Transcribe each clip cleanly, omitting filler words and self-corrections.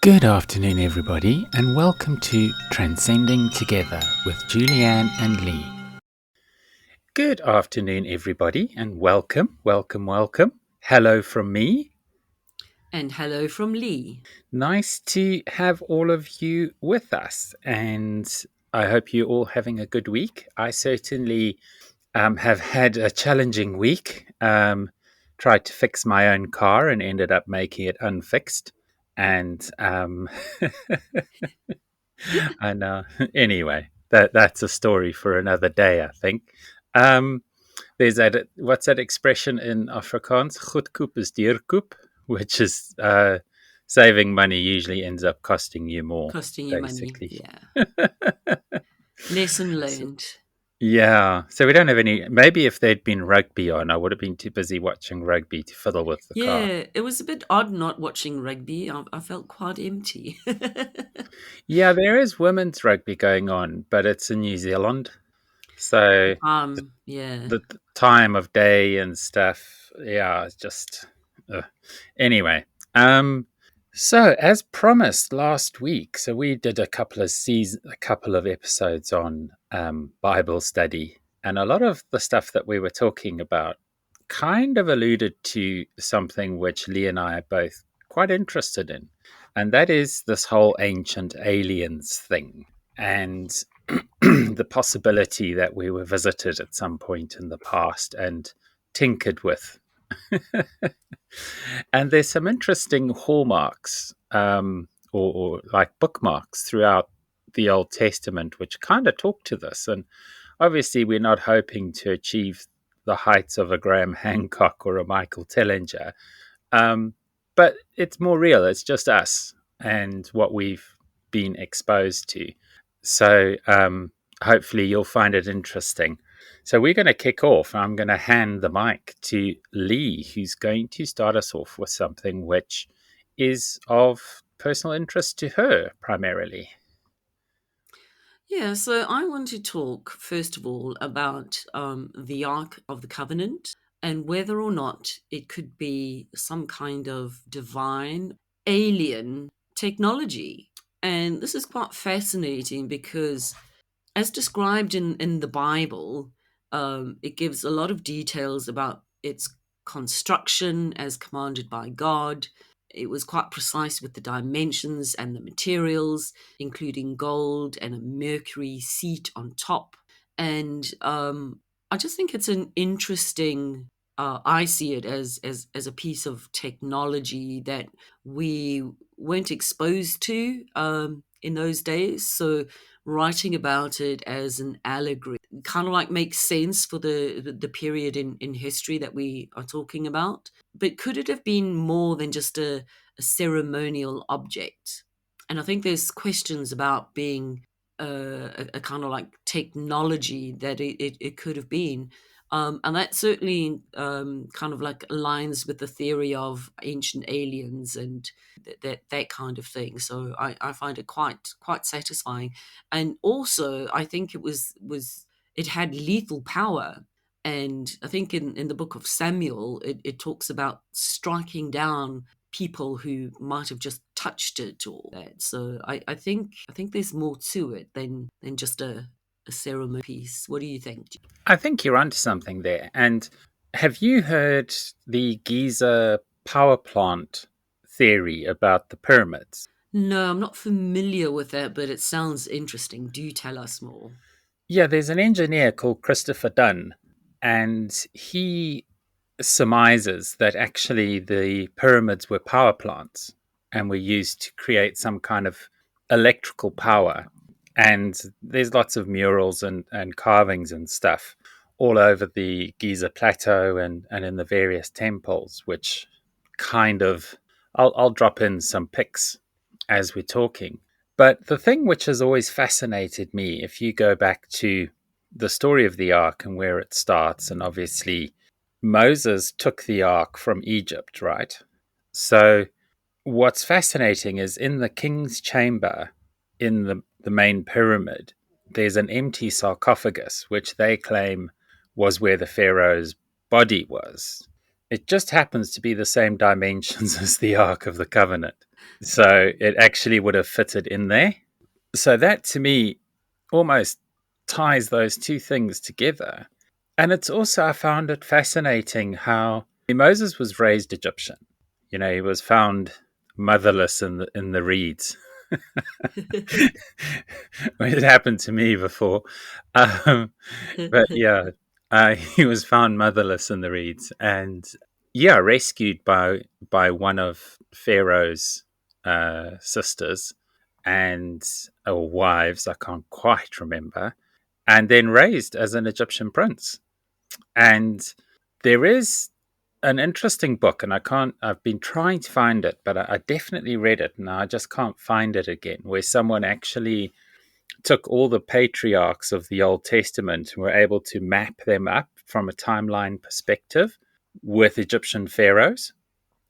Good afternoon, everybody, and welcome to Transcending Together with Julianne and Lee. Good afternoon, everybody, and welcome. Hello from me. And hello from Lee. Nice to have all of you with us, and I hope you're all having a good week. I certainly have had a challenging week. Tried to fix my own car and ended up making it unfixed. And and anyway, that's a story for another day, I think. Um, there's that. What's that expression in Afrikaans? Goedkoop is duurkoop, which is saving money usually ends up costing you more, Costing you money. basically. Yeah. Lesson So, learned. yeah. So we don't have any. Maybe if there'd been rugby on, I would have been too busy watching rugby to fiddle with the car. Yeah, it was a bit odd not watching rugby. I felt quite empty. Yeah, there is women's rugby going on, but it's in New Zealand. So yeah. the time of day and stuff. Yeah, it's just anyway. Um, so as promised last week, so we did a couple of episodes on Bible study, and a lot of the stuff that we were talking about kind of alluded to something which Lee and I are both quite interested in, and that is this whole ancient aliens thing. And the possibility that we were visited at some point in the past and tinkered with. And there's some interesting hallmarks or like bookmarks throughout the Old Testament which kind of talk to this. And obviously, we're not hoping to achieve the heights of a Graham Hancock or a Michael Tellinger, um, but it's more real. It's just us and what we've been exposed to. So hopefully you'll find it interesting. So we're going to kick off. I'm going to hand the mic to Lee, who's going to start us off with something which is of personal interest to her primarily. Yeah, so I want to talk, first of all, about the Ark of the Covenant and whether or not it could be some kind of divine alien technology. And this is quite fascinating because as described in the Bible, it gives a lot of details about its construction as commanded by God. It was quite precise with the dimensions and the materials, including gold and a mercury seat on top. And I just think it's an interesting. I see it as a piece of technology that we weren't exposed to in those days. So writing about it as an allegory kind of like makes sense for the period in history that we are talking about. But could it have been more than just a ceremonial object? And I think there's questions about being a kind of like technology that it could have been. And that certainly kind of like aligns with the theory of ancient aliens and that kind of thing. So I find it quite satisfying, and also I think it had lethal power. And I think in the book of Samuel, it talks about striking down people who might have just touched it or that. So I think there's more to it than just a ceremony piece. What do you think? I think you're onto something there. And have you heard the Giza power plant theory about the pyramids? No, I'm not familiar with that, but it sounds interesting. Do tell us more. Yeah, there's an engineer called Christopher Dunn, and he surmises that actually the pyramids were power plants and were used to create some kind of electrical power. And there's lots of murals and carvings and stuff all over the Giza plateau and in the various temples, which kind of I'll drop in some pics as we're talking. But the thing which has always fascinated me, if you go back to the story of the ark and where it starts, and obviously Moses took the ark from Egypt, right? So what's fascinating is in the king's chamber in the main pyramid, there's an empty sarcophagus, which they claim was where the pharaoh's body was. It just happens to be the same dimensions as the Ark of the Covenant. So it actually would have fitted in there. So that to me almost ties those two things together. And it's also, I found it fascinating how Moses was raised Egyptian. You know, he was found motherless in the reeds. It happened to me before. Um, but yeah, he was found motherless in the reeds, and yeah, rescued by one of Pharaoh's sisters and or wives. I can't quite remember, and then raised as an Egyptian prince. And there is an interesting book, and I can't. I've been trying to find it, but I definitely read it, and I just can't find it again. Where someone actually took all the patriarchs of the Old Testament and were able to map them up from a timeline perspective with Egyptian pharaohs.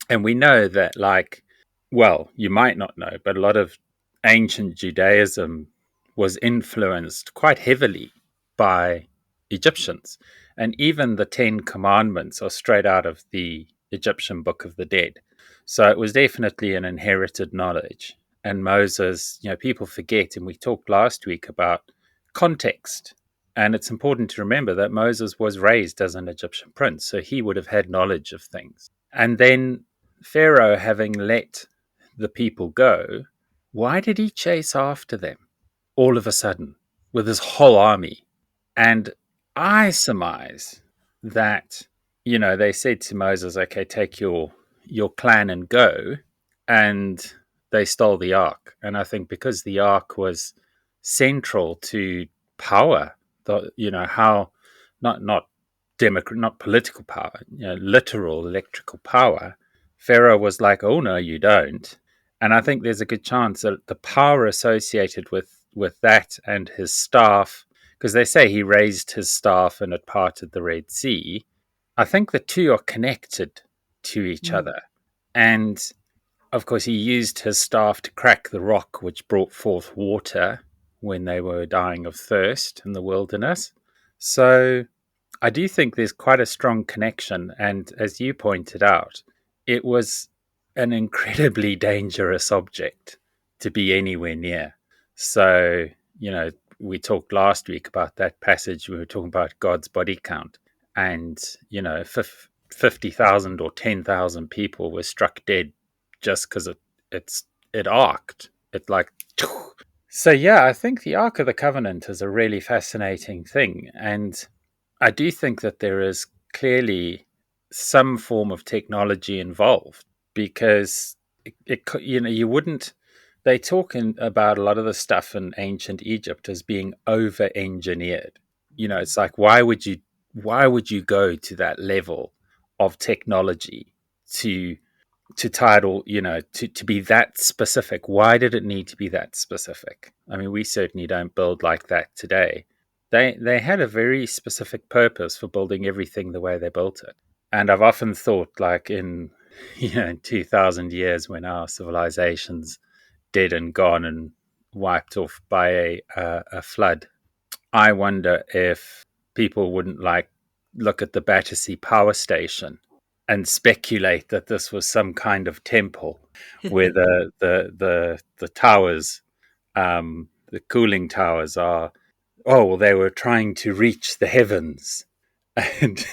And we know that, like, well, you might not know, but a lot of ancient Judaism was influenced quite heavily by Egyptians. And even the Ten Commandments are straight out of the Egyptian Book of the Dead. So it was definitely an inherited knowledge. And Moses, you know, people forget, and we talked last week about context. And it's important to remember that Moses was raised as an Egyptian prince, so he would have had knowledge of things. And then Pharaoh, having let the people go, why did he chase after them all of a sudden with his whole army? And I surmise that, you know, they said to Moses, okay, take your clan and go. And they stole the ark. And I think because the ark was central to power, you know, how not democrat, not political power, you know, literal electrical power, Pharaoh was like, oh no, you don't. And I think there's a good chance that the power associated with that and his staff, because they say he raised his staff and it parted the Red Sea. I think the two are connected to each Mm. other. And of course, he used his staff to crack the rock which brought forth water when they were dying of thirst in the wilderness. So I do think there's quite a strong connection. And as you pointed out, it was an incredibly dangerous object to be anywhere near. So, you know, we talked last week about that passage. We were talking about God's body count. And, you know, 50,000 or 10,000 people were struck dead just because it arced. It like. So, yeah, I think the Ark of the Covenant is a really fascinating thing. And I do think that there is clearly some form of technology involved because you know, you wouldn't. They talk about a lot of the stuff in ancient Egypt as being over engineered. You know, it's like why would you go to that level of technology to tie it all, you know, to be that specific? Why did it need to be that specific? I mean, we certainly don't build like that today. They had a very specific purpose for building everything the way they built it. And I've often thought, like in, you know, in 2,000 years when our civilization's dead and gone and wiped off by a flood, I wonder if people wouldn't like look at the Battersea power station and speculate that this was some kind of temple where the towers, the cooling towers are. Oh, well, they were trying to reach the heavens, and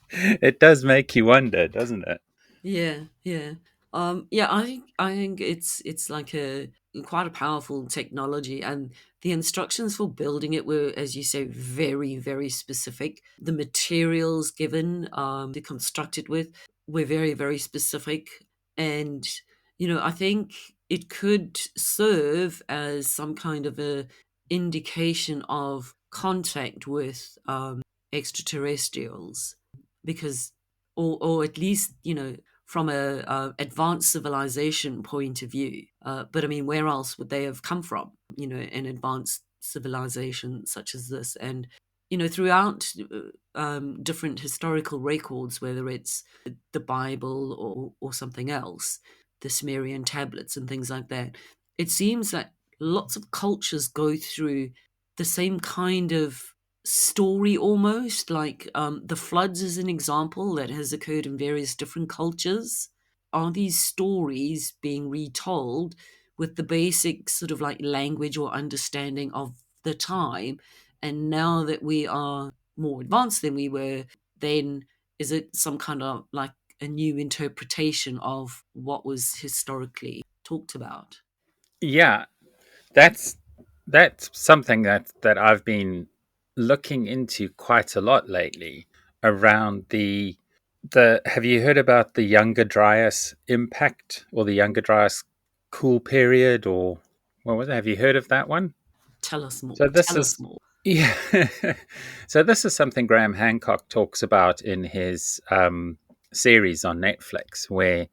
it does make you wonder, doesn't it? Yeah, yeah. Yeah, I think it's like a quite a powerful technology, and the instructions for building it were, as you say, very, very specific. The materials given to construct it with were very, very specific. And, I think it could serve as some kind of a indication of contact with extraterrestrials, because or at least, from a advanced civilization point of view. But I mean, where else would they have come from? An advanced civilization such as this, and throughout different historical records, whether it's the Bible or something else, the Sumerian tablets and things like that, it seems that lots of cultures go through the same kind of story almost, like the floods is an example that has occurred in various different cultures. Are these stories being retold with the basic sort of like language or understanding of the time? And now that we are more advanced than we were then, is it some kind of like a new interpretation of what was historically talked about? Yeah, that's that's something that I've been looking into quite a lot lately around the have you heard about the Younger Dryas impact or the Younger Dryas cool period or what was it? Have you heard of that one? Tell us more. So this Tell us is more. yeah. So this is something Graham Hancock talks about in his series on Netflix, where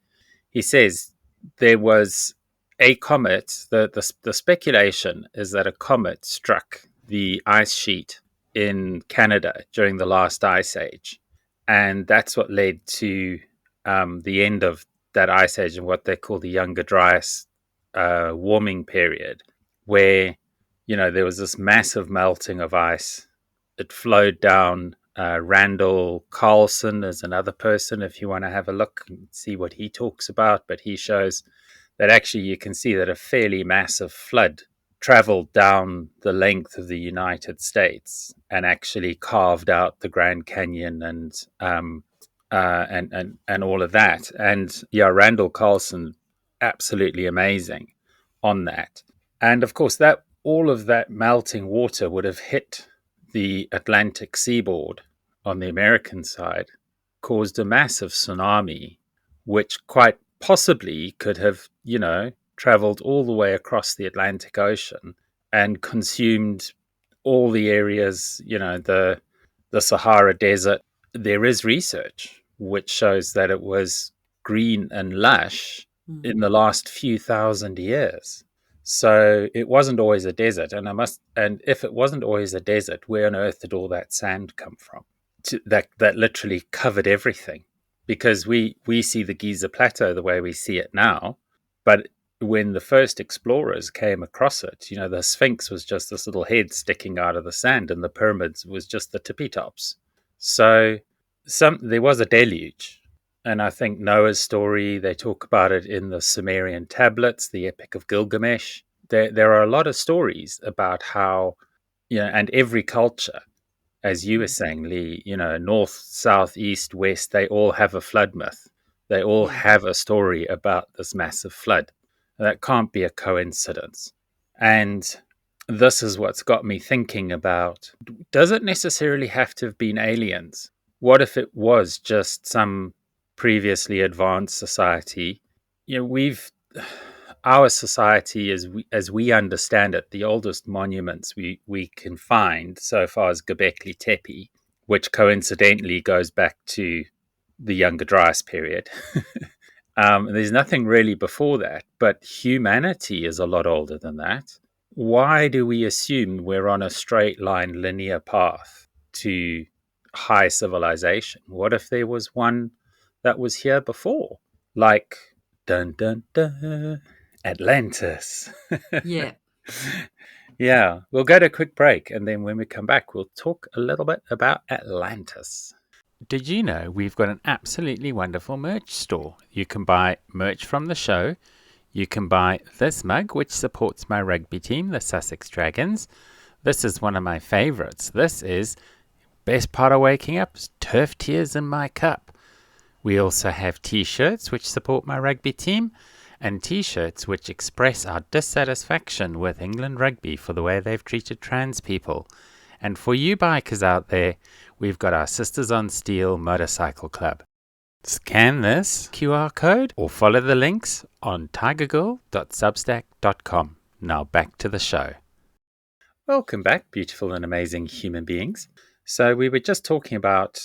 he says there was a comet. The speculation is that a comet struck the ice sheet in Canada during the last ice age, and that's what led to the end of that ice age and what they call the Younger Dryas warming period, where there was this massive melting of ice. It flowed down. Randall Carlson is another person, if you want to have a look and see what he talks about. But he shows that actually you can see that a fairly massive flood traveled down the length of the United States and actually carved out the Grand Canyon and all of that. And yeah, Randall Carlson, absolutely amazing on that. And of course, that all of that melting water would have hit the Atlantic seaboard on the American side, caused a massive tsunami, which quite possibly could have, traveled all the way across the Atlantic Ocean and consumed all the areas, the Sahara Desert. There is research which shows that it was green and lush in Mm. the last few thousand years. So it wasn't always a desert, and if it wasn't always a desert, where on earth did all that sand come from? That literally covered everything, because we see the Giza Plateau the way we see it now, but when the first explorers came across it, the Sphinx was just this little head sticking out of the sand, and the pyramids was just the tippy tops. So there was a deluge. And I think Noah's story, they talk about it in the Sumerian tablets, the Epic of Gilgamesh. There are a lot of stories about how, and every culture, as you were Mm. saying, Lee, north, south, east, west, they all have a flood myth. They all Yeah. have a story about this massive flood. That can't be a coincidence. And this is what's got me thinking about, does it necessarily have to have been aliens? What if it was just some previously advanced society? We've our society, as we understand it, the oldest monuments we can find so far is Göbekli Tepe, which coincidentally goes back to the Younger Dryas period. There's nothing really before that, but humanity is a lot older than that. Why do we assume we're on a straight line, linear path to high civilization? What if there was one that was here before? Like, dun dun dun, Atlantis. Yeah. Yeah, we'll go to a quick break, and then when we come back, we'll talk a little bit about Atlantis. Did you know we've got an absolutely wonderful merch store? You can buy merch from the show. You can buy this mug, which supports my rugby team, the Sussex Dragons. This is one of my favourites. This is best part of waking up, turf tears in my cup. We also have t-shirts which support my rugby team, and t-shirts which express our dissatisfaction with England rugby for the way they've treated trans people. And for you bikers out there, we've got our Sisters on Steel Motorcycle Club. Scan this QR code or follow the links on tigergirl.substack.com. Now back to the show. Welcome back, beautiful and amazing human beings. So we were just talking about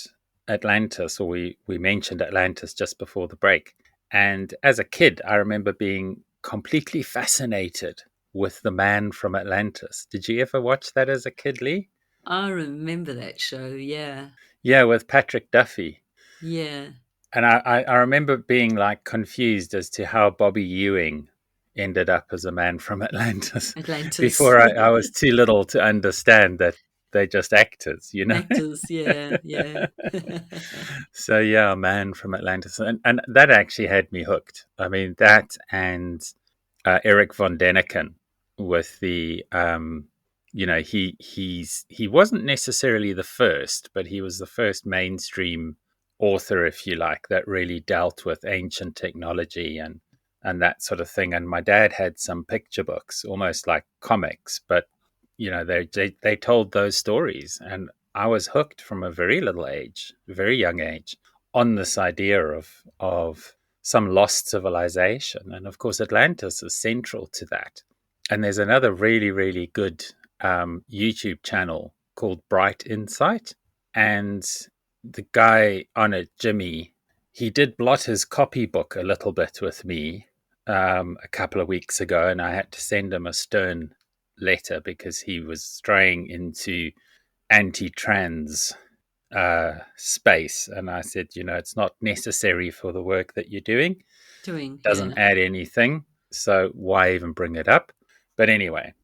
Atlantis, or we mentioned Atlantis just before the break. And as a kid, I remember being completely fascinated with the man from Atlantis. Did you ever watch that as a kid, Lee? I remember that show. Yeah. Yeah, with Patrick Duffy. Yeah. And I remember being like confused as to how Bobby Ewing ended up as a man from Atlantis. Atlantis. Before I was too little to understand that they're just actors, you know. Actors, yeah, yeah. So yeah, man from Atlantis, and that actually had me hooked. I mean, that and Eric von Däniken with the he wasn't necessarily the first, but he was the first mainstream author, if you like, that really dealt with ancient technology and that sort of thing. And my dad had some picture books, almost like comics, but they told those stories, and I was hooked from a very little age, very young age, on this idea of some lost civilization. And of course, Atlantis is central to that. And there's another really, really good YouTube channel called Bright Insight. And the guy on it, Jimmy, he did blot his copybook a little bit with me a couple of weeks ago. And I had to send him a stern letter because he was straying into anti trans space. And I said, it's not necessary for the work that you're doing, Doing, doesn't yeah. add anything. So why even bring it up? But anyway,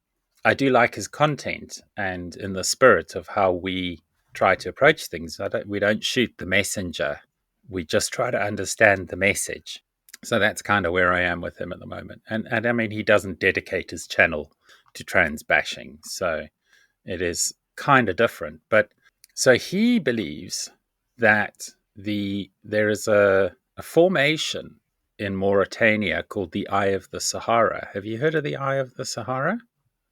I do like his content, and in the spirit of how we try to approach things, we don't shoot the messenger. We just try to understand the message. So that's kind of where I am with him at the moment. And I mean, he doesn't dedicate his channel to trans bashing. So it is kind of different. But so he believes that there is a formation in Mauritania called the Eye of the Sahara. Have you heard of the Eye of the Sahara?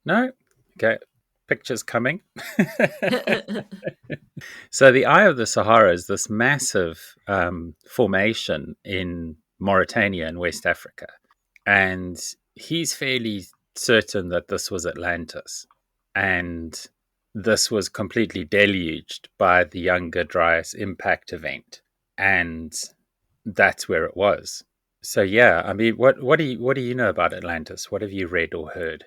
No? Okay. Pictures coming. So the Eye of the Sahara is this massive formation in Mauritania in West Africa. And he's fairly certain that this was Atlantis. And this was completely deluged by the Younger Dryas impact event. And that's where it was. So yeah, I mean, what do you know about Atlantis? What have you read or heard?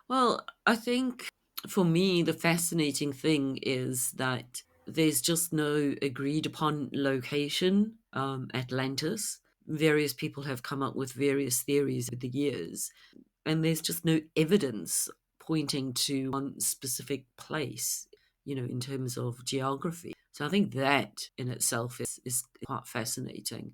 Well, I think for me, the fascinating thing is that there's just no agreed upon location, Atlantis. Various people have come up with various theories over the years, and there's just no evidence pointing to one specific place, in terms of geography. So I think that in itself is quite fascinating.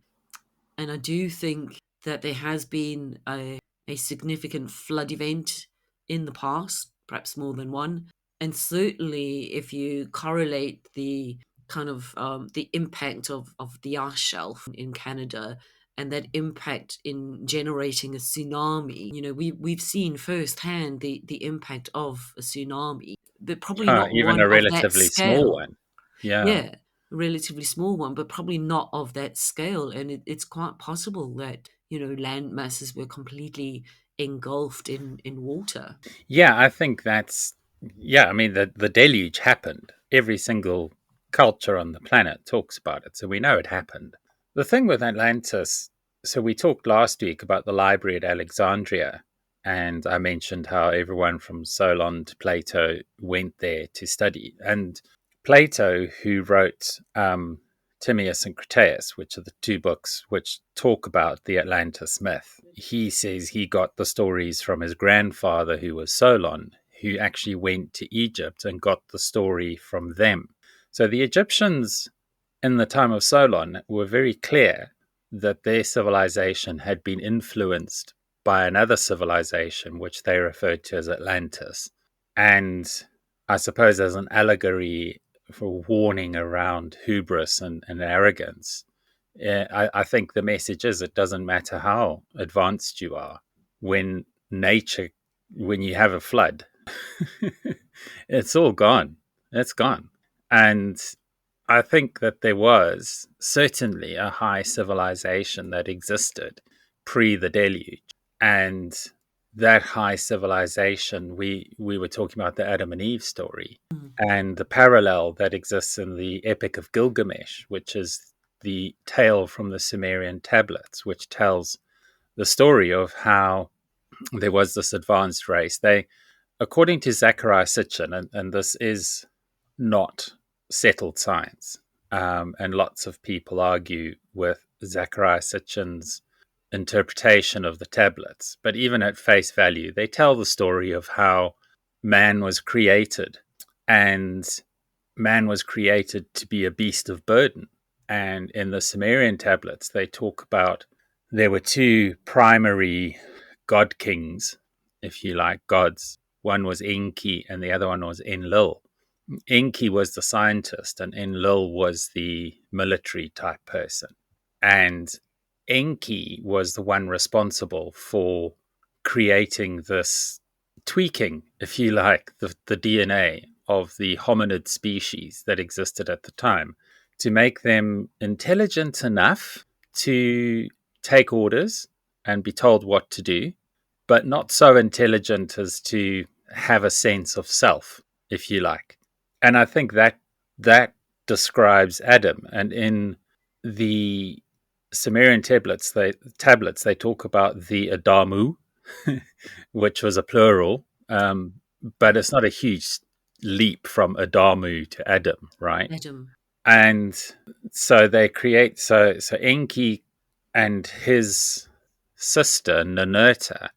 And I do think that there has been a significant flood event in the past, perhaps more than one. And certainly, if you correlate the kind of the impact of the ice shelf in Canada and that impact in generating a tsunami, we've seen firsthand the impact of a tsunami, but probably not Even one a of that relatively small scale. one. Yeah. Yeah, a relatively small one, but probably not of that scale. And it's quite possible that, land masses were completely engulfed in water. Yeah, I think I mean, the deluge happened. Every single culture on the planet talks about it, so we know it happened. The thing with Atlantis, so we talked last week about the library at Alexandria, and I mentioned how everyone from Solon to Plato went there to study. And Plato, who wrote Timaeus and Critias, which are the two books which talk about the Atlantis myth, he says he got the stories from his grandfather, who was Solon, who actually went to Egypt and got the story from them. So the Egyptians in the time of Solon were very clear that their civilization had been influenced by another civilization, which they referred to as Atlantis. And I suppose as an allegory for warning around hubris and arrogance, I think the message is it doesn't matter how advanced you are. When nature, when you have a flood, it's all gone. It's gone. And I think that there was certainly a high civilization that existed pre the deluge. And that high civilization, we were talking about the Adam and Eve story Mm. and the parallel that exists in the Epic of Gilgamesh, which is the tale from the Sumerian tablets, which tells the story of how there was this advanced race. They, according to Zachariah Sitchin, and this is not settled science, and lots of people argue with Zachariah Sitchin's interpretation of the tablets. But even at face value, they tell the story of how man was created and man was created to be a beast of burden. And in the Sumerian tablets, they talk about there were two primary god kings, if you like, gods. One was Enki and the other one was Enlil. Enki was the scientist and Enlil was the military type person. And Enki was the one responsible for creating this tweaking, if you like, the DNA of the hominid species that existed at the time to make them intelligent enough to take orders and be told what to do, but not so intelligent as to have a sense of self, if you like. And I think that describes Adam. And in the Sumerian tablets they talk about the Adamu, which was a plural, but it's not a huge leap from Adamu to Adam, right? Adam. And so they create so Enki and his sister Ninurta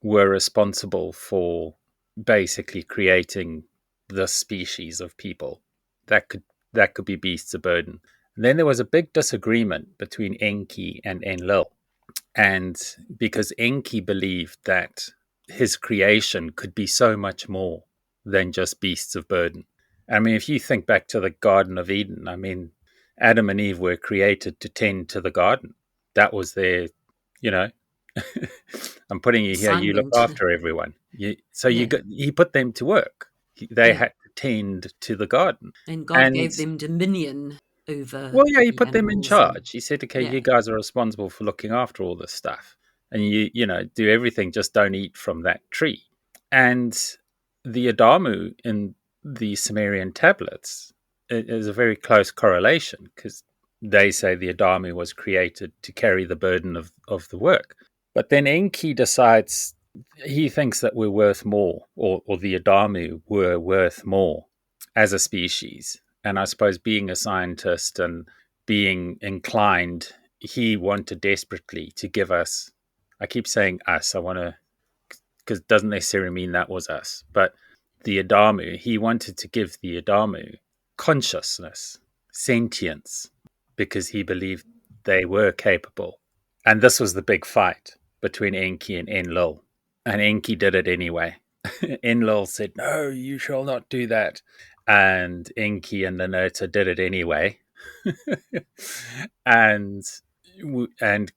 were responsible for basically creating the species of people that could be beasts of burden. And then there was a big disagreement between Enki and Enlil, and because Enki believed that his creation could be so much more than just beasts of burden. I mean, if you think back to the Garden of Eden, I mean, Adam and Eve were created to tend to the garden. That was their, you know, I'm putting you here. You look Assignment. after everyone. Yeah. He put them to work. They Yeah. had to tend to the garden, And God and gave them dominion over well, yeah, he the put them in animals and charge. He said, "Okay, you yeah, guys are responsible for looking after all this stuff, and you know do everything. Just don't eat from that tree." And the Adamu in the Sumerian tablets is a very close correlation because they say the Adamu was created to carry the burden of the work. But then Enki decides he thinks that we're worth more, or the Adamu were worth more as a species. And I suppose being a scientist and being inclined, he wanted desperately to give us. I keep saying us. I want to because it doesn't necessarily mean that was us, but the Adamu. He wanted to give the Adamu consciousness, sentience, because he believed they were capable. And this was the big fight between Enki and Enlil. And Enki did it anyway. Enlil said, "No, you shall not do that." And Enki and Ninurta did it anyway. and and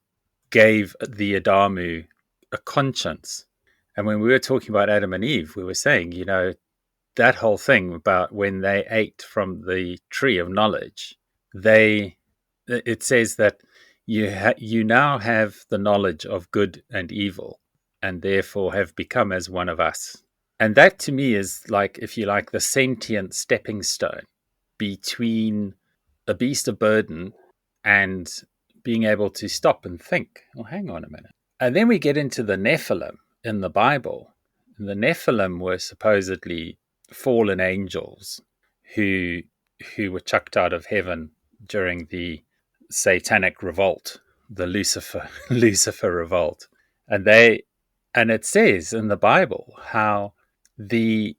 gave the Adamu a conscience. And when we were talking about Adam and Eve, we were saying, you know, that whole thing about when they ate from the tree of knowledge, they it says that you now have the knowledge of good and evil, and therefore have become as one of us. And that to me is like, if you like, the sentient stepping stone between a beast of burden and being able to stop and think. Oh, hang on a minute. And then we get into the Nephilim in the Bible. And the Nephilim were supposedly fallen angels who who were chucked out of heaven during the satanic revolt, the Lucifer revolt. And it says in the Bible how the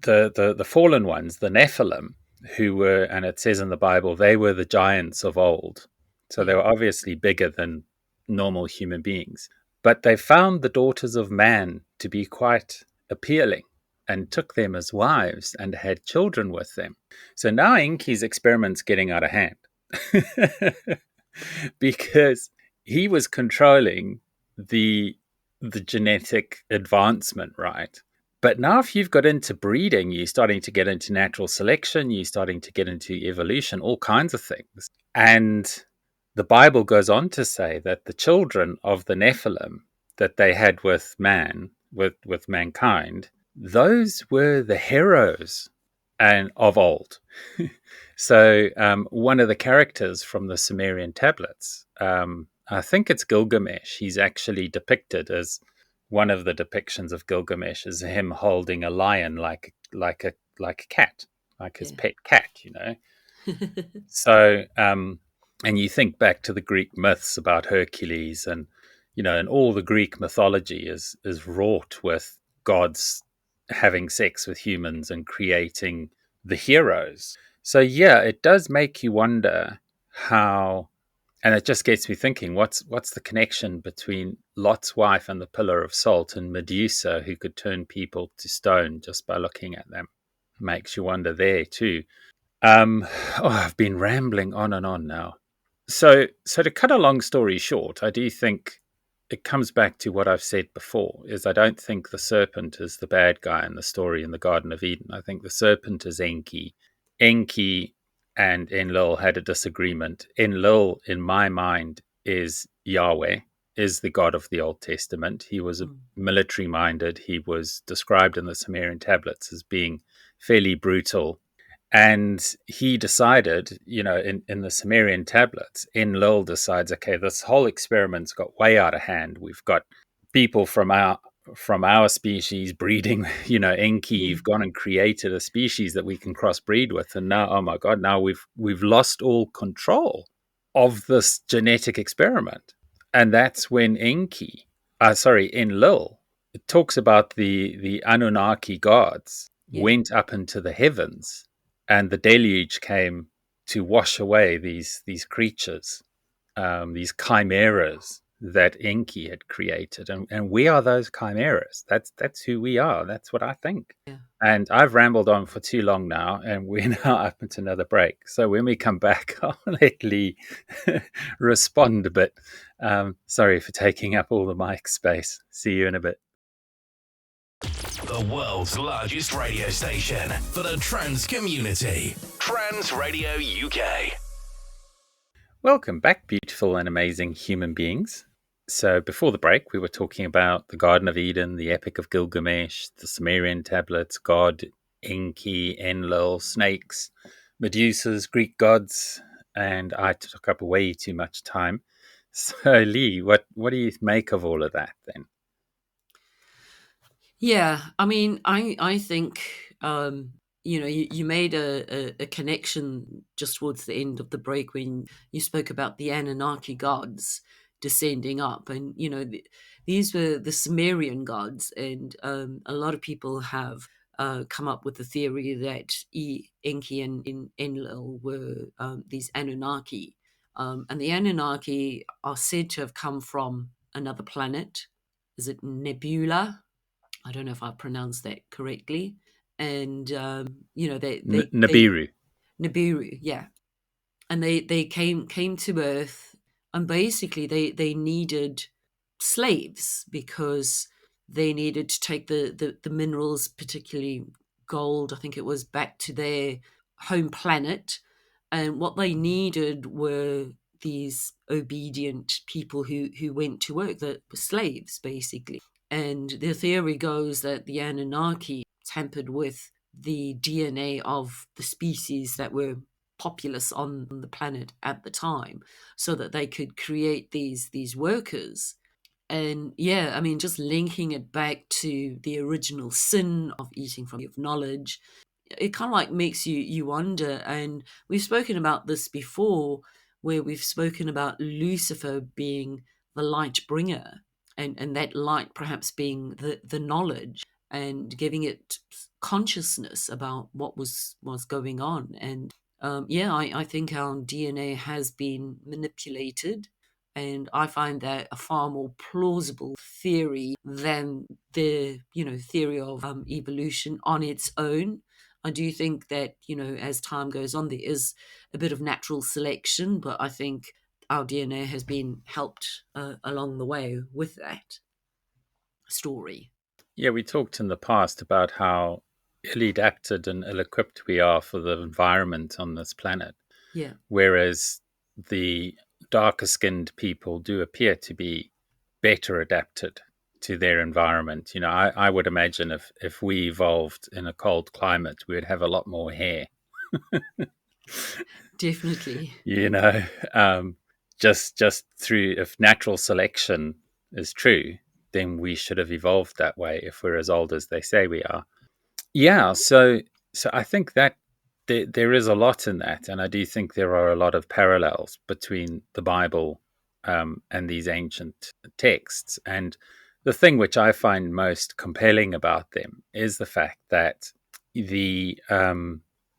the fallen ones, the Nephilim, who were, and it says in the Bible, they were the giants of old. So they yeah, were obviously bigger than normal human beings. But they found the daughters of man to be quite appealing and took them as wives and had children with them. So now Enki's experiment's getting out of hand because he was controlling the the genetic advancement, right? But now, if you've got into breeding, you're starting to get into natural selection, you're starting to get into evolution, all kinds of things. And the Bible goes on to say that the children of the Nephilim that they had with man, with mankind, those were the heroes and of old. So one of the characters from the Sumerian tablets, I think it's Gilgamesh. He's actually depicted as one of the depictions of Gilgamesh is him holding a lion like a cat, like his yeah. pet cat, you know. So and you think back to the Greek myths about Hercules, and you know, and all the Greek mythology is wrought with gods having sex with humans and creating the heroes. So yeah, it does make you wonder how, and it just gets me thinking, what's the connection between Lot's wife and the pillar of salt and Medusa, who could turn people to stone just by looking at them? Makes you wonder there too. Um, I've been rambling on and on now. So to cut a long story short, I do think it comes back to what I've said before, is I don't think the serpent is the bad guy in the story in the Garden of Eden. I think the serpent is Enki. Enki and Enlil had a disagreement. Enlil, in my mind, is Yahweh, is the God of the Old Testament. He was Mm. military minded. He was described in the Sumerian tablets as being fairly brutal, and he decided, in the Sumerian tablets, Enlil decides, okay, this whole experiment's got way out of hand. We've got people from our species breeding, Enki. Yeah. You've gone and created a species that we can crossbreed with, and now, oh my God, now we've lost all control of this genetic experiment, and that's when Enlil, it talks about the Anunnaki gods Yeah. went up into the heavens, and the deluge came to wash away these creatures, these chimeras that Enki had created, and we are those chimeras. That's who we are. That's what I think. Yeah. And I've rambled on for too long now, and we're now up into another break. So when we come back, I'll let Lee respond a bit. Sorry for taking up all the mic space. See you in a bit. The world's largest radio station for the trans community. Trans Radio UK. Welcome back, beautiful and amazing human beings. So before the break, we were talking about the Garden of Eden, the Epic of Gilgamesh, the Sumerian tablets, God, Enki, Enlil, snakes, Medusas, Greek gods, and I took up way too much time. So Lee, what do you make of all of that then? Yeah, I mean, I think you made a connection just towards the end of the break when you spoke about the Anunnaki gods descending up, and these were the Sumerian gods, and a lot of people have come up with the theory that Enki and Enlil were these Anunnaki, and the Anunnaki are said to have come from another planet. Is it Nebula? I don't know if I pronounced that correctly. And they Nibiru. Nibiru, yeah, and they came to Earth, and basically they needed slaves because they needed to take the minerals, particularly gold, I think it was, back to their home planet, and what they needed were these obedient people who went to work, that were slaves basically. And the theory goes that the Anunnaki tampered with the DNA of the species that were populous on the planet at the time, so that they could create these workers. And yeah, I mean, just linking it back to the original sin of eating from the tree of knowledge, it kind of like makes you wonder. And we've spoken about this before, where we've spoken about Lucifer being the light bringer, and that light perhaps being the knowledge, and giving it consciousness about what was going on. And yeah, I think our DNA has been manipulated, and I find that a far more plausible theory than the theory of evolution on its own. I do think that as time goes on, there is a bit of natural selection, but I think our DNA has been helped along the way with that story. Yeah, we talked in the past about how ill adapted and ill equipped we are for the environment on this planet, Yeah, whereas the darker skinned people do appear to be better adapted to their environment. I would imagine if we evolved in a cold climate, we would have a lot more hair. definitely. you know, um, just through, if natural selection is true, then we should have evolved that way if we're as old as they say we are. Yeah, so I think that there is a lot in that, and I do think there are a lot of parallels between the Bible and these ancient texts. And the thing which I find most compelling about them is the fact that the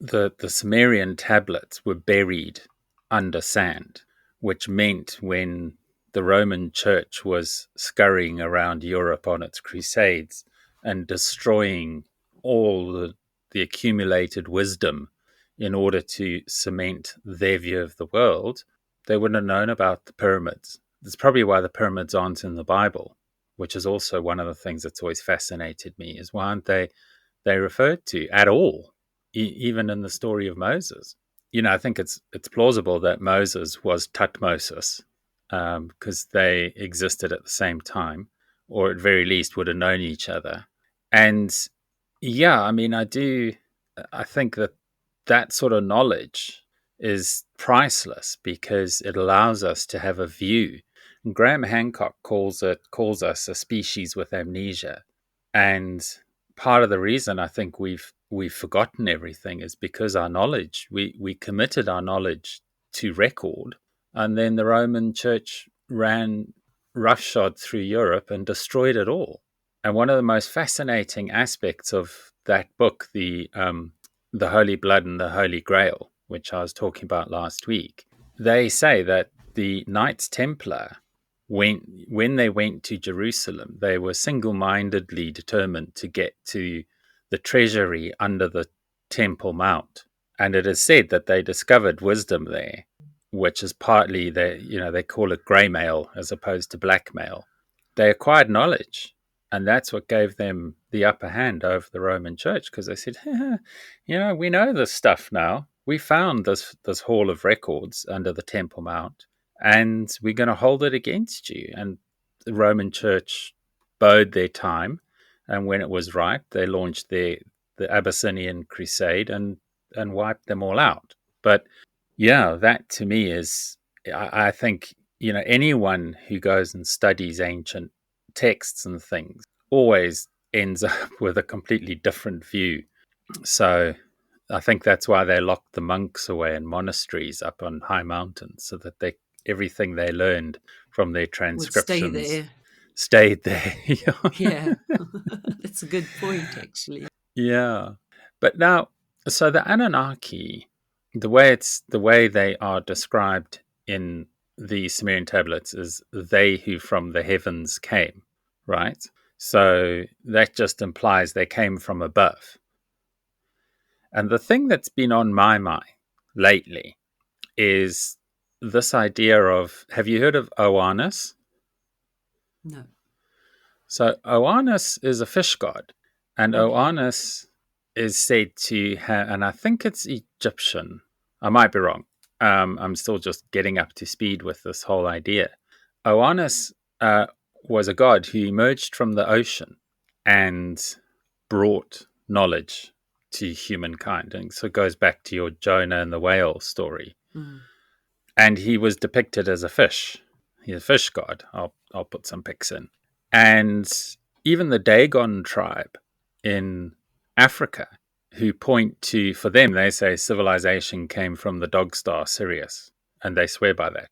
the Sumerian tablets were buried under sand, which meant when the Roman Church was scurrying around Europe on its crusades and destroying all the accumulated wisdom in order to cement their view of the world, they wouldn't have known about the pyramids. That's probably why the pyramids aren't in the Bible, which is also one of the things that's always fascinated me, is why aren't they referred to at all, even in the story of Moses? I think it's plausible that Moses was Tutmosis, because they existed at the same time, or at very least would have known each other. And yeah, I mean, I think that sort of knowledge is priceless because it allows us to have a view. And Graham Hancock calls us a species with amnesia, and part of the reason I think we've forgotten everything is because our knowledge, we committed our knowledge to record, and then the Roman Church ran roughshod through Europe and destroyed it all. And one of the most fascinating aspects of that book, the Holy Blood and the Holy Grail, which I was talking about last week, they say that the Knights Templar, when they went to Jerusalem, they were single-mindedly determined to get to the treasury under the Temple Mount. And it is said that they discovered wisdom there, which is partly they call it grey mail as opposed to blackmail. They acquired knowledge, and that's what gave them the upper hand over the Roman Church, because they said, we know this stuff now. We found this hall of records under the Temple Mount, and we're going to hold it against you. And the Roman Church bode their time, and when it was right, they launched the Abyssinian Crusade and wiped them all out. But yeah, that to me is, I think, anyone who goes and studies ancient texts and things always ends up with a completely different view. So I think that's why they locked the monks away in monasteries up on high mountains, so that everything they learned from their Would stay transcriptions there. stayed there. Yeah. That's a good point, actually. Yeah. But now, so the Anunnaki, the way they are described in the Sumerian tablets is they who from the heavens came, right? So that just implies they came from above. And the thing that's been on my mind lately is this idea of, have you heard of Oannes? No. So Oannes is a fish god, and Okay. Oannes is said to have, and I think it's Egyptian. I might be wrong. I'm still just getting up to speed with this whole idea. Oannes was a god who emerged from the ocean and brought knowledge to humankind. And so it goes back to your Jonah and the whale story. Mm. And he was depicted as a fish. He's a fish god. I'll put some pics in. And even the Dagon tribe in Africa, who point to, for them, they say civilization came from the dog star Sirius, and they swear by that.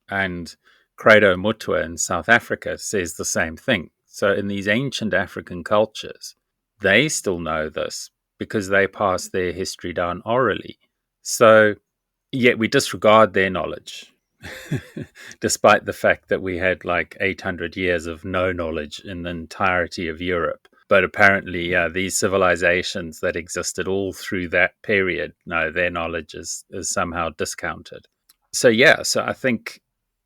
And Credo Mutwa in South Africa says the same thing. So in these ancient African cultures, they still know this because they pass their history down orally. So yet we disregard their knowledge, despite the fact that we had like 800 years of no knowledge in the entirety of Europe. But apparently, these civilizations that existed all through that period, no, their knowledge is somehow discounted. So I think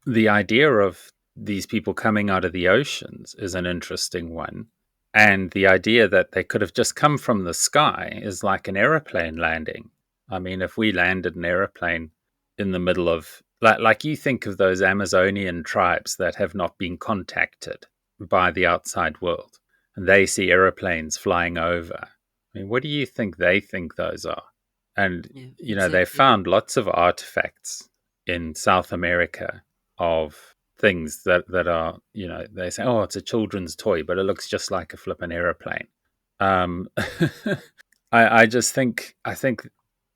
the idea of these people coming out of the oceans is an interesting one. And the idea that they could have just come from the sky is like an aeroplane landing. I mean, if we landed an aeroplane in the middle of, like you think of those Amazonian tribes that have not been contacted by the outside world, and they see aeroplanes flying over. I mean, what do you think they think those are? And, Yeah, they exactly. found lots of artifacts in South America of things that are, they say, oh, it's a children's toy, but it looks just like a flippin' aeroplane. I just think,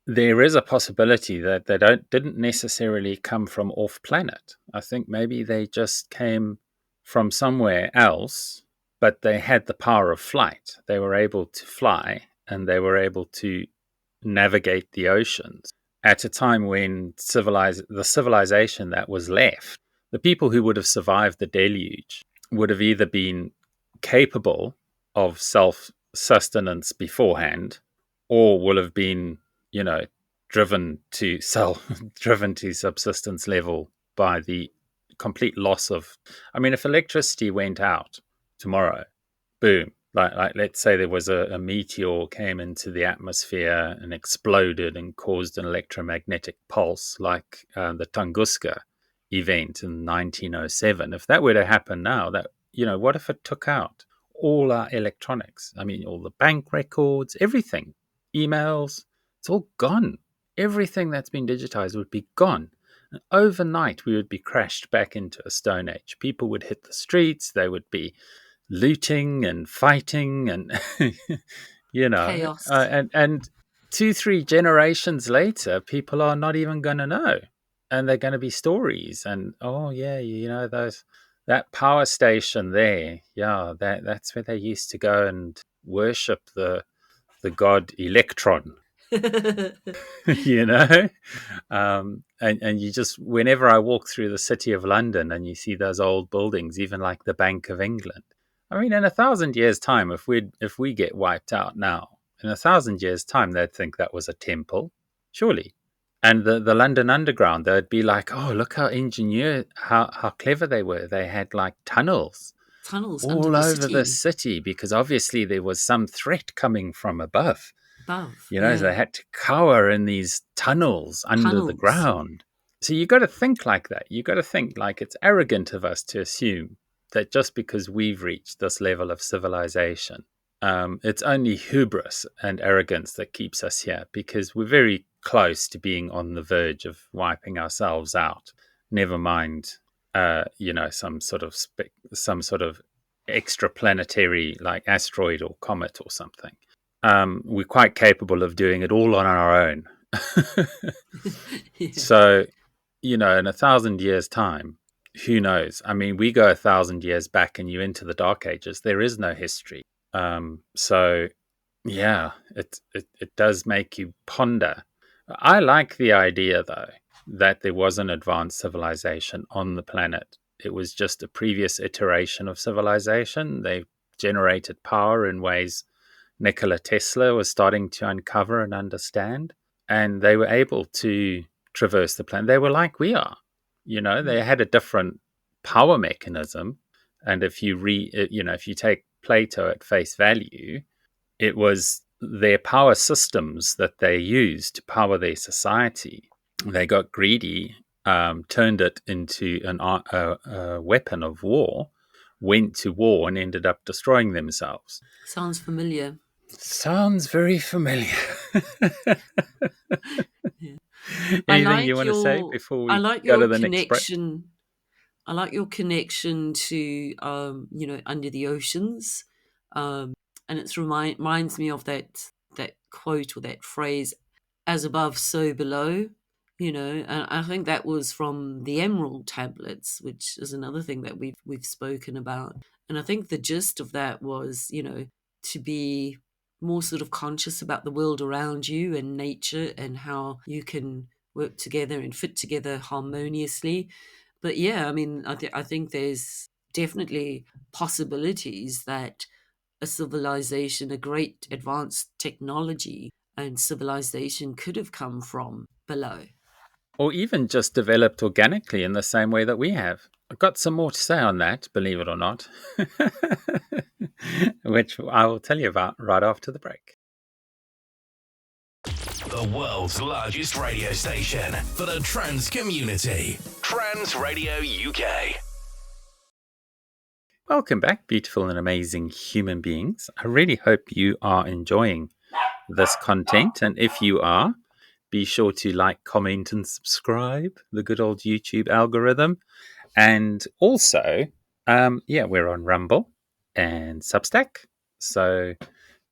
there is a possibility that they didn't necessarily come from off planet. I think maybe they just came from somewhere else, but they had the power of flight. They were able to fly, and they were able to navigate the oceans at a time when the civilization that was left, the people who would have survived the deluge, would have either been capable of self sustenance beforehand, or will have been, you know, driven to driven to subsistence level by the complete loss of. I mean, if electricity went out tomorrow, boom. Like let's say there was a meteor came into the atmosphere and exploded and caused an electromagnetic pulse, like the Tunguska event in 1907. If that were to happen now, that, you know, what if it took out all our electronics? I mean, all the bank records, everything, emails, it's all gone. Everything that's been digitized would be gone. And overnight, we would be crashed back into a stone age. People would hit the streets. They would be looting and fighting, and you know, Chaos. and 2-3 generations later, people are not even going to know, and they're going to be stories. And oh yeah, you know, that power station there, yeah, that's where they used to go and worship the god Electron. You know, and you just, whenever I walk through the city of London and you see those old buildings, even like the Bank of England, I mean, in 1,000 years' time, if we get wiped out now, in 1,000 years' time, they'd think that was a temple, surely. And the London Underground, they'd be like, oh, look how how clever they were. They had like tunnels Under all the over the city. city, because obviously there was some threat coming from above. Above. You know, Yeah. they had to cower in these tunnels under the Tunnels. ground. So you got to think like that. You got to think like it's arrogant of us to assume that just because we've reached this level of civilization, it's only hubris and arrogance that keeps us here, because we're very close to being on the verge of wiping ourselves out. Never mind, you know, some sort of extraplanetary, like asteroid or comet or something. We're quite capable of doing it all on our own. Yeah. So, you know, in 1,000 years' time, who knows? I mean, we go 1,000 years back and you into the Dark Ages. There is no history. So, yeah, it does make you ponder. I like the idea, though, that there was an advanced civilization on the planet. It was just a previous iteration of civilization. They generated power in ways Nikola Tesla was starting to uncover and understand, and they were able to traverse the planet. They were like we are, you know. They had a different power mechanism, and if you if you take Plato at face value, it was their power systems that they used to power their society. They got greedy, turned it into a weapon of war, went to war, and ended up destroying themselves. Sounds familiar. Sounds very familiar. Yeah. Anything you want to say before I we like go to your the next break? connection. I like your connection to under the oceans, and it reminds me of that quote or that phrase, "As above, so below." And I think that was from the Emerald tablets, which is another thing that we've spoken about. And I think the gist of that was, to be more sort of conscious about the world around you and nature and how you can work together and fit together harmoniously. But yeah, I mean, I think there's definitely possibilities that a civilization, a great advanced technology and civilization could have come from below. Or even just developed organically in the same way that we have. I've got some more to say on that, believe it or not, which I will tell you about right after the break. The world's largest radio station for the trans community. Trans Radio UK. Welcome back, beautiful and amazing human beings. I really hope you are enjoying this content. And if you are, be sure to like, comment, and subscribe, the good old YouTube algorithm. And also, we're on Rumble and Substack. So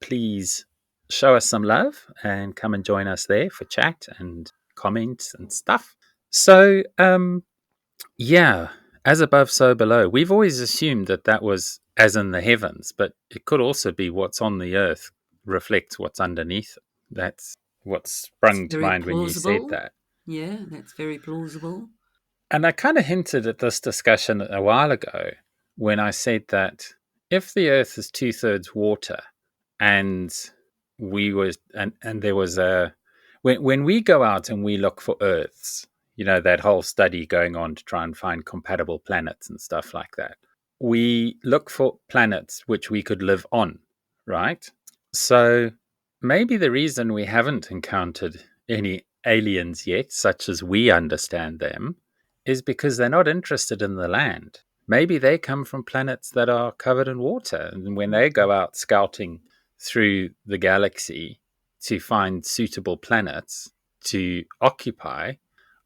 please show us some love and come and join us there for chat and comments and stuff. So, as above, so below. We've always assumed that was as in the heavens, but it could also be what's on the earth reflects what's underneath. That's what It's sprung to very mind when you said plausible. that. Yeah, that's very plausible. And I kind of hinted at this discussion a while ago when I said that if the Earth is 2/3 water, and and there was a when we go out and we look for Earths, that whole study going on to try and find compatible planets and stuff like that, we look for planets which we could live on, right? So maybe the reason we haven't encountered any aliens yet, such as we understand them, is because they're not interested in the land. Maybe they come from planets that are covered in water. And when they go out scouting through the galaxy to find suitable planets to occupy,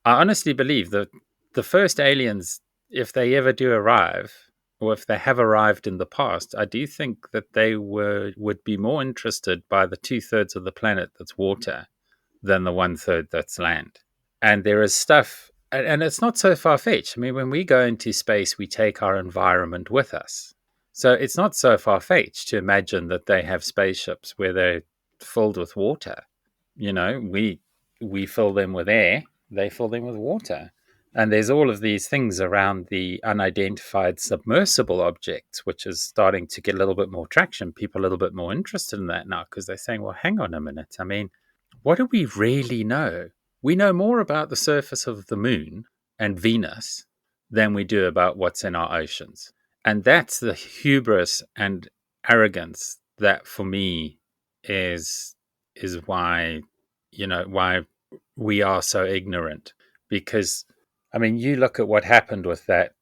I honestly believe that the first aliens, if they ever do arrive, or if they have arrived in the past, I do think that they would be more interested by the 2/3 of the planet that's water than the 1/3 that's land. And there is stuff, and it's not so far fetched. I mean, when we go into space, we take our environment with us. So it's not so far fetched to imagine that they have spaceships where they're filled with water. We fill them with air, they fill them with water. And there's all of these things around the unidentified submersible objects, which is starting to get a little bit more traction. People are a little bit more interested in that now because they're saying, well, hang on a minute. I mean, what do we really know? We know more about the surface of the moon and Venus than we do about what's in our oceans. And that's the hubris and arrogance that for me is why we are so ignorant. Because I mean, you look at what happened with that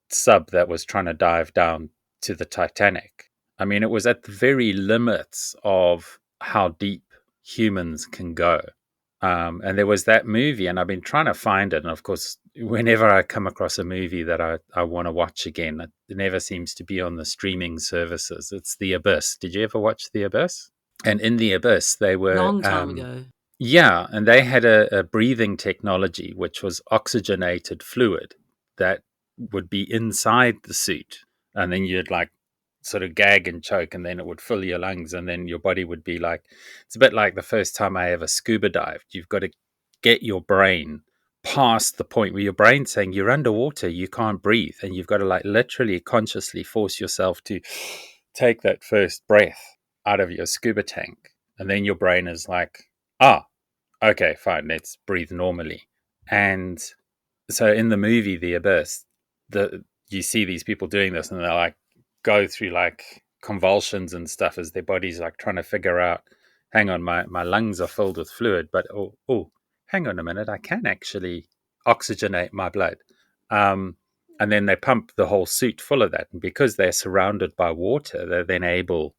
sub that was trying to dive down to the Titanic. I mean, it was at the very limits of how deep humans can go. And there was that movie, and I've been trying to find it. And of course, whenever I come across a movie that I want to watch again, it never seems to be on the streaming services. It's The Abyss. Did you ever watch The Abyss? And in The Abyss, they were, Long time ago. yeah, and they had a breathing technology, which was oxygenated fluid that would be inside the suit. And then you'd like sort of gag and choke, and then it would fill your lungs, and then your body would be like, it's a bit like the first time I ever scuba dived. You've got to get your brain past the point where your brain's saying you're underwater, you can't breathe, and you've got to like literally consciously force yourself to take that first breath out of your scuba tank. And then your brain is like, ah, okay, fine, let's breathe normally. And so in the movie The Abyss, you see these people doing this, and they're like go through like convulsions and stuff as their body's like trying to figure out, hang on, my lungs are filled with fluid, but hang on a minute, I can actually oxygenate my blood. And then they pump the whole suit full of that, and because they're surrounded by water, they're then able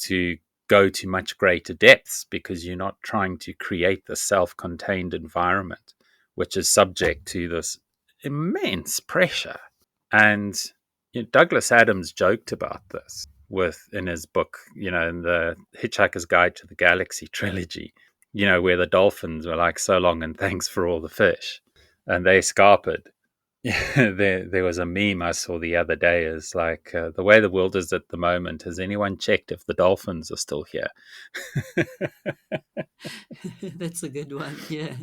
to go to much greater depths because you're not trying to create the self-contained environment which is subject to this immense pressure. And Douglas Adams joked about this in his book, in the Hitchhiker's Guide to the Galaxy trilogy, where the dolphins were like, so long and thanks for all the fish, and they scarpered. There was a meme I saw the other day is like, the way the world is at the moment, has anyone checked if the dolphins are still here? That's a good one. Yeah.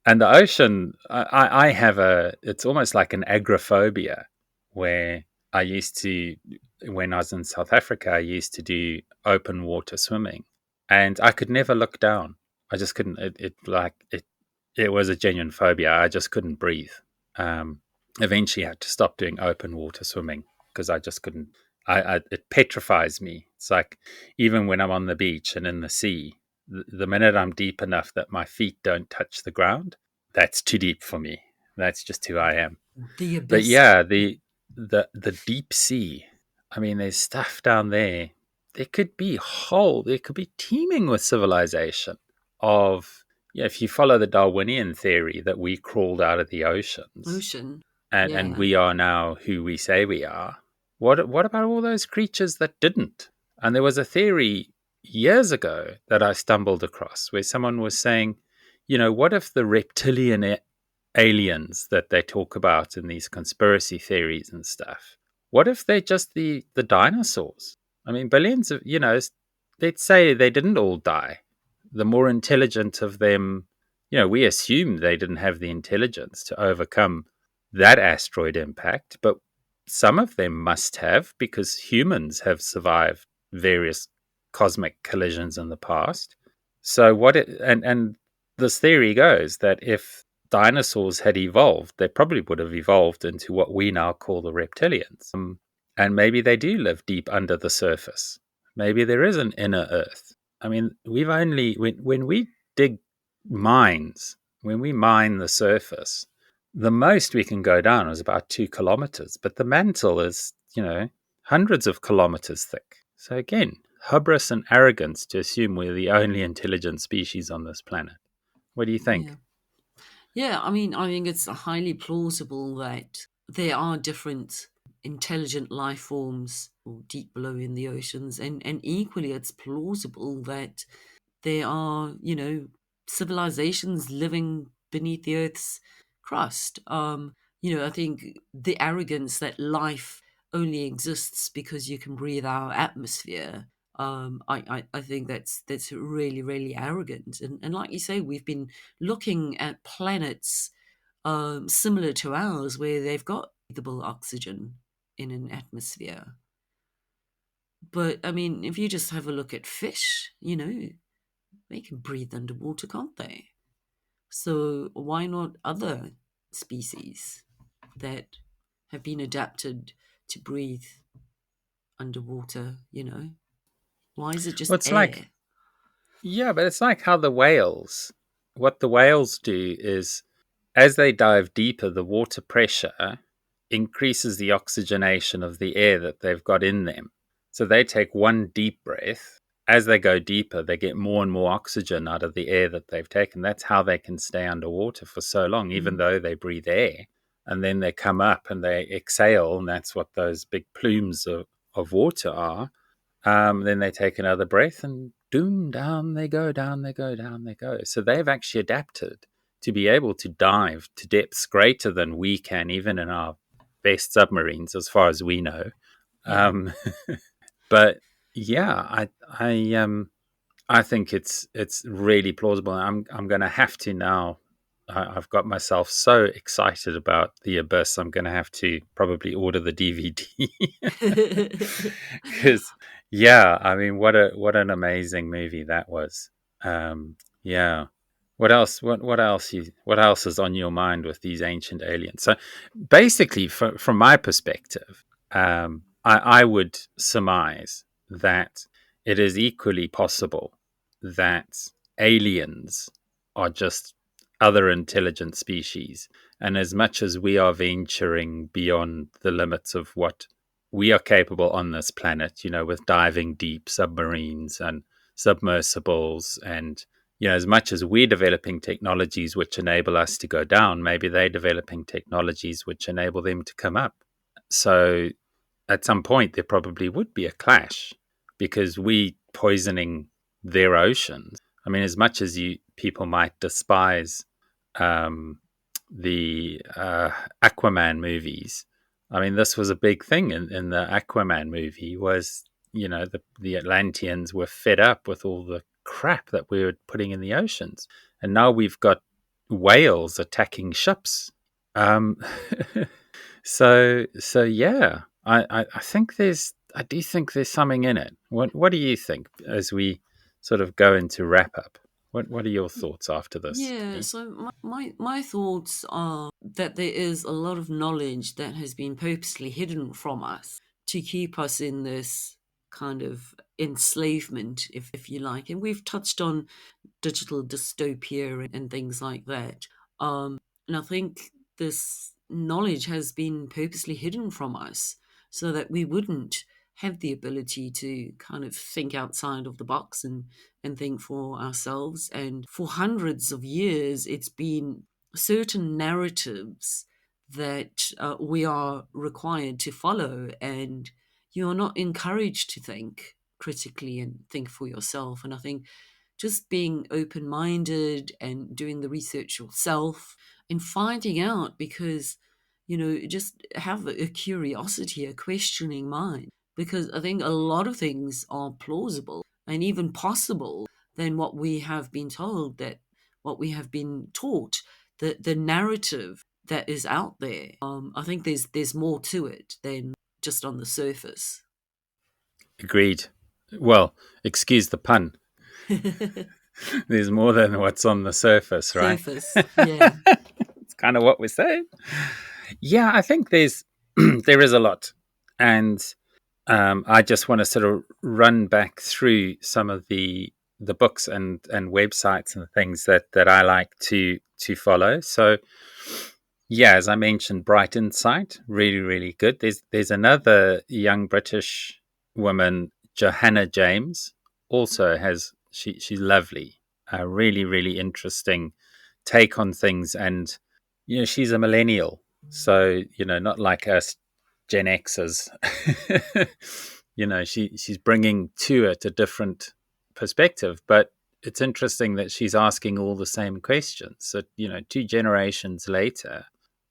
And the ocean, I have it's almost like an agoraphobia, where when I was in South Africa, I used to do open water swimming, and I could never look down. I just couldn't. It was a genuine phobia. I just couldn't breathe. Eventually, I had to stop doing open water swimming because I just couldn't. It petrifies me. It's like even when I'm on the beach and in the sea, the minute I'm deep enough that my feet don't touch the ground, that's too deep for me. That's just who I am. The But abyss. yeah, the deep sea. I mean, there's stuff down there. There could be teeming with civilization of, if you follow the Darwinian theory that we crawled out of the oceans Ocean. and Yeah. we are now who we say we are. What about all those creatures that didn't? And there was a theory years ago that I stumbled across where someone was saying, what if the reptilian aliens that they talk about in these conspiracy theories and stuff, what if they're just the dinosaurs? I mean, billions of, let's say they didn't all die. the more intelligent of them, we assumed they didn't have the intelligence to overcome that asteroid impact, but some of them must have, because humans have survived various cosmic collisions in the past. So and this theory goes that if dinosaurs had evolved, they probably would have evolved into what we now call the reptilians. And maybe they do live deep under the surface. Maybe there is an inner Earth. I mean, when we dig mines, when we mine the surface, the most we can go down is about 2 kilometers, but the mantle is, hundreds of kilometers thick. So again, hubris and arrogance to assume we're the only intelligent species on this planet. What do you Yeah. think? Yeah, I mean, I think it's highly plausible that there are different intelligent life forms deep below in the oceans, and equally, it's plausible that there are, civilizations living beneath the Earth's crust. I think the arrogance that life only exists because you can breathe our atmosphere. I think that's really, really arrogant. And like you say, we've been looking at planets similar to ours where they've got breathable oxygen in an atmosphere. But I mean, if you just have a look at fish, they can breathe underwater, can't they? So why not other species that have been adapted to breathe underwater, Why is it Well, just it's like, air? yeah, but it's like how what the whales do is, as they dive deeper, the water pressure increases the oxygenation of the air that they've got in them. So they take one deep breath. As they go deeper, they get more and more oxygen out of the air that they've taken. That's how they can stay underwater for so long, even Mm, though they breathe air. And then they come up and they exhale, and that's what those big plumes of water are. Then they take another breath and doom, down they go, down they go, down they go. So they've actually adapted to be able to dive to depths greater than we can, even in our best submarines, as far as we know. yeah. Um, but yeah, I think it's really plausible. I'm going to have to now. I've got myself so excited about the abyss. I'm going to have to probably order the DVD because, yeah, I mean, what an amazing movie that was. Yeah. What else? What else is on your mind with these ancient aliens? So, basically, from my perspective, I would surmise that it is equally possible that aliens are just other intelligent species. And as much as we are venturing beyond the limits of what we are capable on this planet, with diving deep submarines and submersibles, and, as much as we're developing technologies which enable us to go down, maybe they're developing technologies which enable them to come up. So at some point there probably would be a clash because we poisoning their oceans. I mean, as much as you people might despise um, the Aquaman movies, I mean, this was a big thing in the Aquaman movie. Was, the Atlanteans were fed up with all the crap that we were putting in the oceans, and now we've got whales attacking ships. Um, so yeah, I do think there's something in it. What do you think as we sort of go into wrap up? What are your thoughts after this, Yeah, Jenny? so my thoughts are that there is a lot of knowledge that has been purposely hidden from us to keep us in this kind of enslavement, if you like. And we've touched on digital dystopia and things like that. And I think this knowledge has been purposely hidden from us so that we wouldn't have the ability to kind of think outside of the box and think for ourselves. And for hundreds of years, it's been certain narratives that we are required to follow, and you are not encouraged to think critically and think for yourself. And I think just being open minded and doing the research yourself and finding out, because, just have a curiosity, a questioning mind. Because I think a lot of things are plausible and even possible than what we have been told, that what we have been taught, the narrative that is out there. I think there's more to it than just on the surface. Agreed. Well, excuse the pun. There's more than what's on the surface, right? Surface, yeah. It's kind of what we're saying. Yeah, I think there's there is a lot, and I just want to sort of run back through some of the books and websites and things that I like to follow. So yeah, as I mentioned, Bright Insight, really, really good. There's another young British woman, Johanna James, also has she's lovely, a really, really interesting take on things, and she's a millennial, so not like us Gen Xers. She's bringing to it a different perspective, but it's interesting that she's asking all the same questions. So 2 generations later,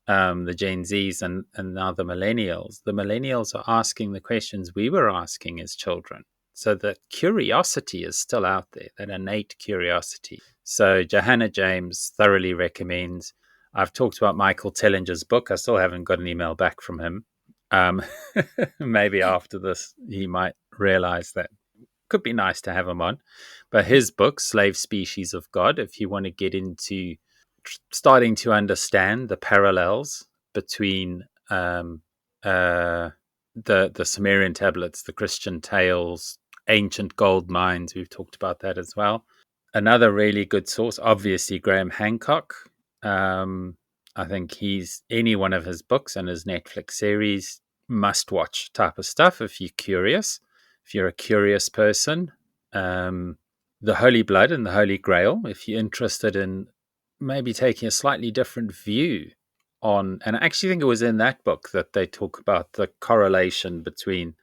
the Gen Zs and now the millennials are asking the questions we were asking as children. So that curiosity is still out there, that innate curiosity. So Johanna James thoroughly recommends. I've talked about Michael Tellinger's book. I still haven't got an email back from him. Um, maybe after this, he might realize that could be nice to have him on. But his book, Slave Species of God, if you want to get into starting to understand the parallels between the Sumerian tablets, the Christian tales, ancient gold mines. We've talked about that as well. Another really good source, obviously, Graham Hancock. I think he's any one of his books and his Netflix series must watch type of stuff if you're curious, if you're a curious person. The Holy Blood and the Holy Grail, if you're interested in maybe taking a slightly different view on, and I actually think it was in that book that they talk about the correlation between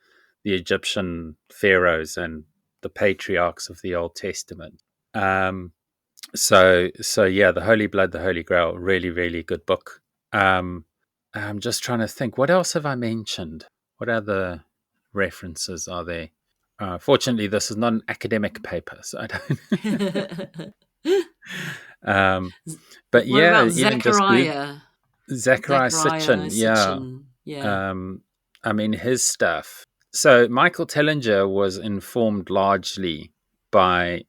the Egyptian pharaohs and the patriarchs of the Old Testament. So yeah, the Holy Blood, the Holy Grail, really, really good book. I'm just trying to think, what else have I mentioned? What other references are there? Fortunately, this is not an academic paper, so I don't. But What yeah, about even just Google Zechariah? Zachariah Zechariah Sitchin. Yeah, Sitchin. Yeah. I mean his stuff. So Michael Tellinger was informed largely by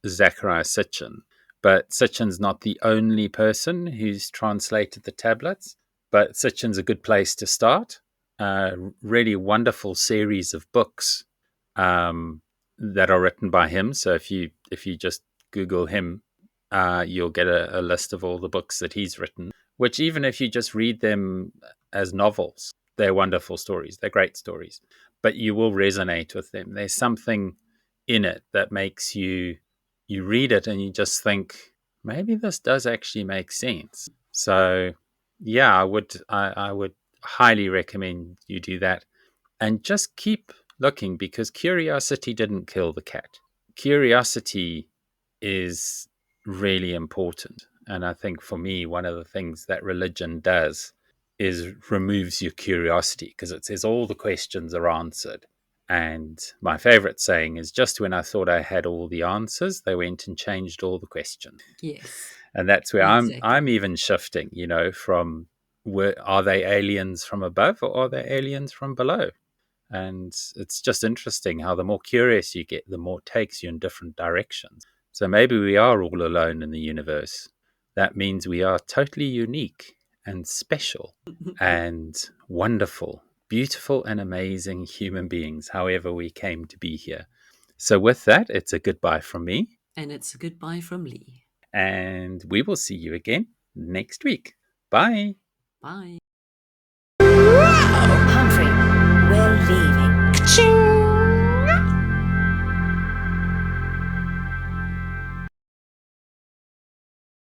Zachariah Sitchin, but Sitchin's not the only person who's translated the tablets. But Sitchin's a good place to start. Really wonderful series of books that are written by him. So if you just Google him, you'll get a list of all the books that he's written. Which even if you just read them as novels, they're wonderful stories. They're great stories, but you will resonate with them. There's something in it that makes you read it and you just think maybe this does actually make sense. So yeah, I would highly recommend you do that and just keep looking because curiosity didn't kill the cat. Curiosity is really important. And I think for me, one of the things that religion does is removes your curiosity because it says all the questions are answered. And my favorite saying is just when I thought I had all the answers, they went and changed all the questions. Yes. And that's where I'm Exactly. even shifting, from are they aliens from above or are they aliens from below? And it's just interesting how the more curious you get, the more it takes you in different directions. So maybe we are all alone in the universe. That means we are totally unique and special and wonderful, beautiful and amazing human beings, however we came to be here. So with that, it's a goodbye from me. And it's a goodbye from Lee. And we will see you again next week. Bye. Bye.